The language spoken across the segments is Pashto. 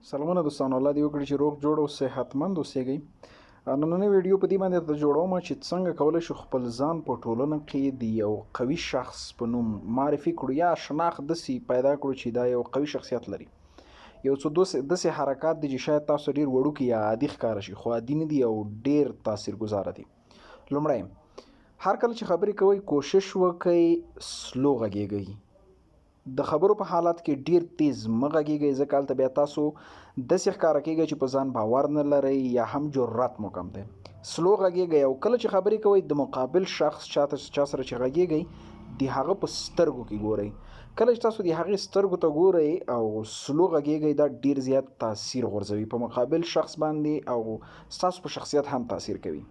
سلامونه دوستانو، الله دې وکړي چې روغ جوړ او صحتمند اوسئ. نننۍ ویډیو په دې باندې درته جوړوم چې څنګه کولی شو خپل ځان په ټولنه کې د یو قوي شخص په نوم معرفي کړو یا شناخت داسې پیدا کړو چې دا یو قوي شخصیت لري. یو څو داسې حرکات دي چې شاید تاسو ډېر وړوکي یا عادي ښکاره شي، خو عادي نه دي او ډېر تاثیرګذاره دي. لومړی، هر کله چې خبرې کوئ کوشش وکئ سلو غږیږئ. د خبرو په حالت کې ډیر تیز مه غږیږئ، ځکه هلته بیا تاسو داسې ښکاره کیږئ چې په ځان باور نه لرئ یا هم جرأت مو کم دی. سلو غږیږئ او کله چې خبرې کوئ د مقابل شخص چا سره چې غږیږئ د هغه په سترګو کې ګورئ. کله چې تاسو د هغې سترګو ته ګورئ او سلو غږیږئ دا ډیر زیات تاثیر غورځوي په مقابل شخص باندې او ستاسو په شخصیت هم تاثیر کوي.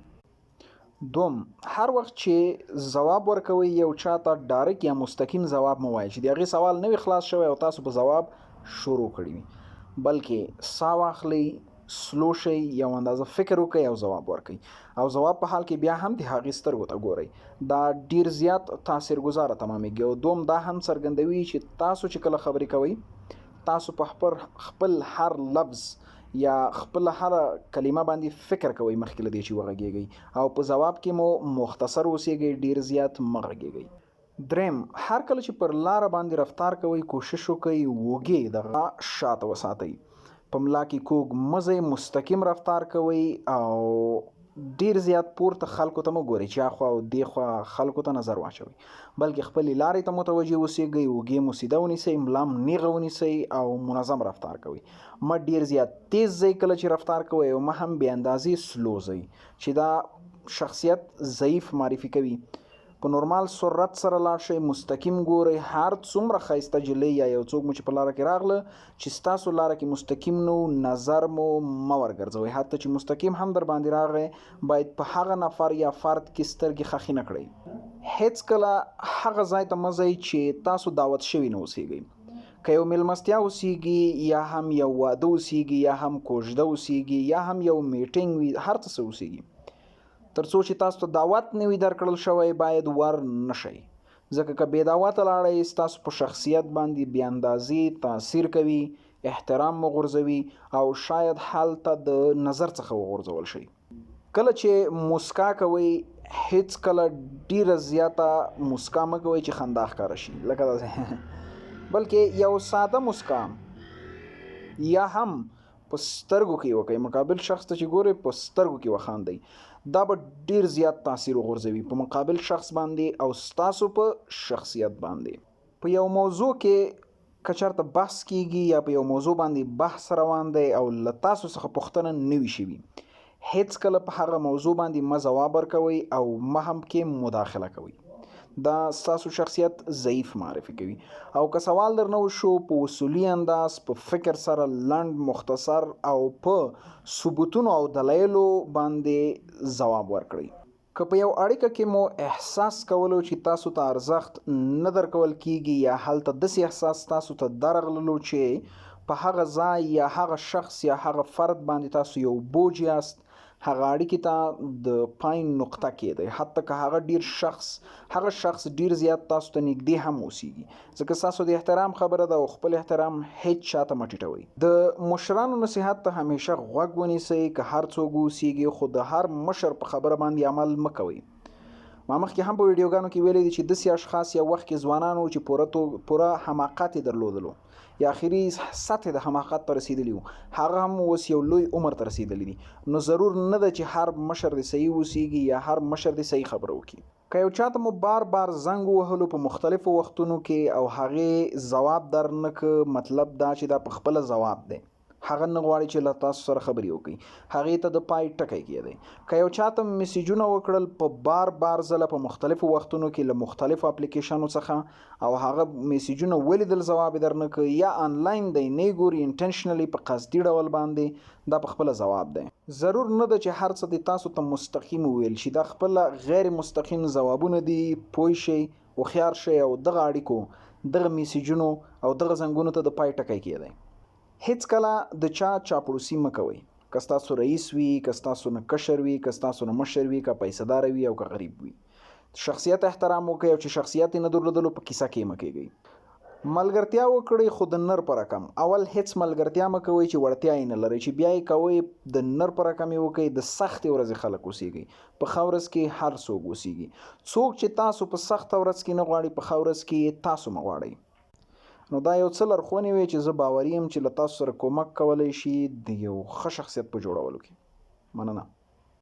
دوم، هر وخت چې ځواب ورکوئ یو چاته ډایرکټ یا مستقیم ځواب مه وایئ چې د هغې سوال نه وي خلاص شوی او تاسو په ځواب شروع کړي وي، بلکې ساه واخلئ، سلو شئ، یو اندازه فکر وکړئ او ځواب ورکړئ او ځواب په حال کې بیا هم د هغې سترګو ته ګورئ. دا ډیر زیات تاثیرګذاره تمامیږي او دوم دا هم څرګندوي چې تاسو چې کله خبرې کوئ تاسو په خپل هر لفظ یا خپل هر کلمه باندې فکر کوئ مخکې له دې چې وغږیږئ او په ځواب کې مو مختصر اوسیږئ، ډیر زیات مه غږیږئ. دریم، هر کله چې پر لاره باندې رفتار کوئ کوشش وکئ اوږې دغه شاته وساتئ. په ملا کې کوږ مه ځئ، مستقیم رفتار کوئ او ډیر زیات پورته خلکو ته مه ګورئ چې اخوا او دې خوا خلکو ته نظر واچوئ، بلکې خپلې لارې ته متوجه اوسیږئ، اوږې مو سیده ونیسئ، ملا م نیغه ونیسئ او منظم رفتار کوئ. مه ډیر زیات تیز ځئ کله چې رفتار کوئ او مه هم بې اندازې سلو ځئ چې دا شخصیت ضعیف معرفي کوي. په نورمال سرعت سره لاړ شئ، مستقیم ګورئ، هر څومره ښایسته جلۍ یا یو څوک مو چې په لاره کې راغله چې ستاسو لاره کې مستقیم نو نظر مو مه ورګرځوئ. حتی چې مستقیم هم در باندې راغی باید په هغه نفر یا فرد کې سترګې خښې نه کړئ. هیڅ کله هغه ځای ته مه ځئ چې تاسو دعوت شوي نه اوسیږئ. که یو میلمستیا اوسیږي یا هم یو واده اوسیږي یا هم کوژده اوسیږي یا هم یو میټینګ وي، هر څه اوسیږي، تر څو چې تاسو ته دعوت نه وي درکړل شوی باید ور نشئ، ځکه که بې دعوته لاړئ ستاسو په شخصیت باندې بې اندازې تاثیر کوي، احترام مو غورځوي او شاید هلته د نظر څخه وغورځول شئ. کله چې مسکا کوئ هیڅ کله ډیره زیاته مسکا مه کوئ چې خندا ښکاره شي، لکه داسې بلکې یو ساده مسکا یا هم په سترګو کې وکړئ. مقابل شخص ته چې ګورئ په سترګو کې وخاندئ، دا به ډیر زیات تاثیر غورځوي په مقابل شخص باندې او ستاسو په شخصیت باندې. په یو موضوع کې که چېرته بحث کیږي یا په یو موضوع باندې بحث روان دی او له تاسو څخه پوښتنه نه وي شوي، هیڅ کله په هغه موضوع باندې مه ځواب ورکوئ او مه هم کې مداخله کوئ. دا ستاسو شخصیت ضعیف معرفي کوي. او که سوال درنه وشو په اصولي انداز په فکر سره لنډ، مختصر او په ثبوتونو او دلایلو باندې ځواب ورکړئ. که په یو اړیکه کې مو احساس کولو چې تاسو ته ارزښت نه درکول کیږي یا هلته داسې احساس تاسو ته درغللو چې په هغه ځای یا هغه شخص یا هغه فرد باندې تاسو یو بوج یاست، هغه اړیکې ته د پای نقطه کېدئ، حتی که هغه شخص ډیر زیات تاسو ته نږدې هم اوسیږي، ځکه ستاسو د احترام خبره ده او خپل احترام هیڅ چاته مه ټیټوئ. د مشرانو نصیحت ته همیشه غوږ ونیسئ، که هر څوک اوسیږي، خو د هر مشر په خبره باندې عمل مه کوئ. ما مخکې هم په ویډیوګانو کې ویلي دي چې داسې اشخاص یو وخت کې ځوانان وو چې پوره حماقت یې درلودلو یا آخري سطح د حماقت ته رسیدلی وو، هغه هم اوس یو لوی عمر ته رسیدلی دي. نو ضرور نه ده چې هر مشر دې صحیح اوسیږي یا هر مشر دې صحیح خبره وکړي. که یو چاته مو بار بار زنګ ووهلو په مختلفو وختونو کې او هغې ځواب درنه که، مطلب دا چې دا په خپله ځواب دی، هغه نه غواړي چې له تاسو سره خبرې وکړي، هغې ته د پای ټکی کېدی. که یو چاته میسیجونه وکړل په بار ځله په مختلفو وختونو کې له مختلفو اپلیکیشنو څخه او هغه میسیجونه ولیدل ځواب یې درنه که یا آنلاین دی نه یې ګوري انټنشنلی په قصدي ډول باندې، دا په خپله ځواب دی. ضرور نه ده چې هر څه دې تاسو ته مستقیم وویل شي، دا خپله غیر مستقیم ځوابونه دي. پوه شئ، هوښیار شئ او دغه اړیکو، دغه میسیجونو او دغه زنګونو ته د پای ټکی کېدی. هیڅ کله د چا چاپلوسي مه کوئ، که ستاسو رئیس وي، که ستاسو نه کشر وي، که ستاسو نه مشر وي، که پیسه داره وي او که غریب وي. شخصیت احترام وکړئ او چې شخصیت یې نه درلودلو په کیسه کې مه کېږئ. ملګرتیا وکړئ خو د نر په رقم. اول هیڅ ملګرتیا مه کوئ چې وړتیا یې نه لرئ، چې بیا یې کوئ د نر په رقم یې وکئ. د سختې ورځې خلک اوسیږئ، په ښه ورځ کې هر څوک اوسیږي. څوک چې تاسو په سخته ورځ کې نه غواړي، په ښه ورځ کې تاسو مه غواړئ. نو دا یو څه لارښوونې وې چې زه باوري یم چې له تاسو سره کومک کولی شي د یو ښه شخصیت په جوړولو کې. مننه.